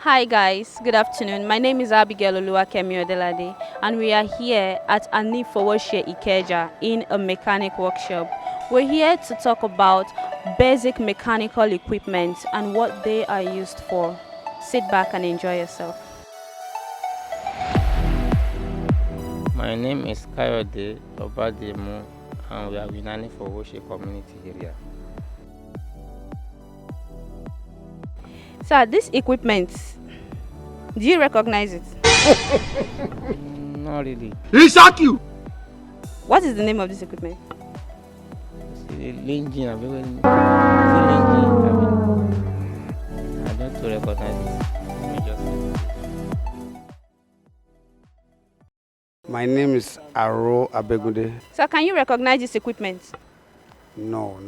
Hi guys, good afternoon. My name is Abigail Oluwakemi Odelade and we are here at Ani Fowoshe Ikeja in a mechanic workshop. We're here to talk about basic mechanical equipment and what they are used for. Sit back and enjoy yourself. My name is Kayode Obademu and we are in Ani Fowoshe community area. So this equipment, do you recognize it? Not really. He shock you. What is the name of this equipment? It's a linging. I don't recognize it. Let me just... My name is Aro Abegunde. So can you recognize this equipment? No.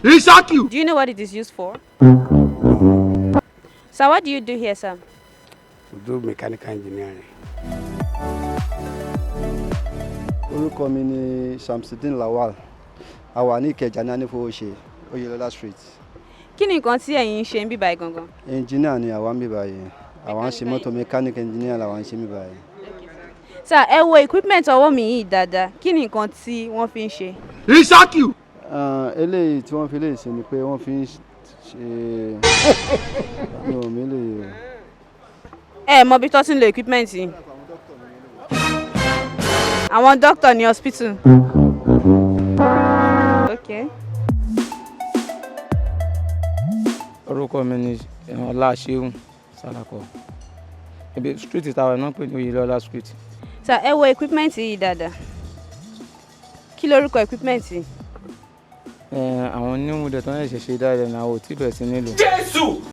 He shock you. Do you know what it is used for? So what do you do here, sir? We do mechanical engineering. Orúkọ mi ni Shamsuddin Lawal. A wà ní Ìkẹjà ní Ani Fowoshe, Oyèlọ́lá Street. Kí ni nǹkan tí ẹ̀yin ń ṣe ń bí báyìí gangan? Engineer ni àwa ń bí báyìí. Àwa ń ṣe mọ́tò mechanic engineer làwa ń ṣe mí báyìí. Sir, ẹ wo equipment ọwọ́ mi yìí dáadáa. Kí ni nǹkan tí wọ́n fi ń ṣe? He shock you. Eléyìí tí wọ́n fi lè ṣe ni pé wọ́n fi ń ṣe mi lè. Ẹ mọ bí tó ti ń lo equipment yìí. Àwọn doctor ní hospital. Okay. Orúkọ mi ni Ọláṣẹ́hùn Sàlàkọ̀. Ibi street ìtawà náà pè ní Oyèlọ́lá Street. Sir, ẹ wo equipment yìí dáadáa. Kí lorúkọ equipment yìí? Àwọn onímọ̀dé tó ń ṣẹ̀ṣẹ̀ dáadáa ní àwọn ò tí bẹ̀rẹ̀ sí nílò. Jésù.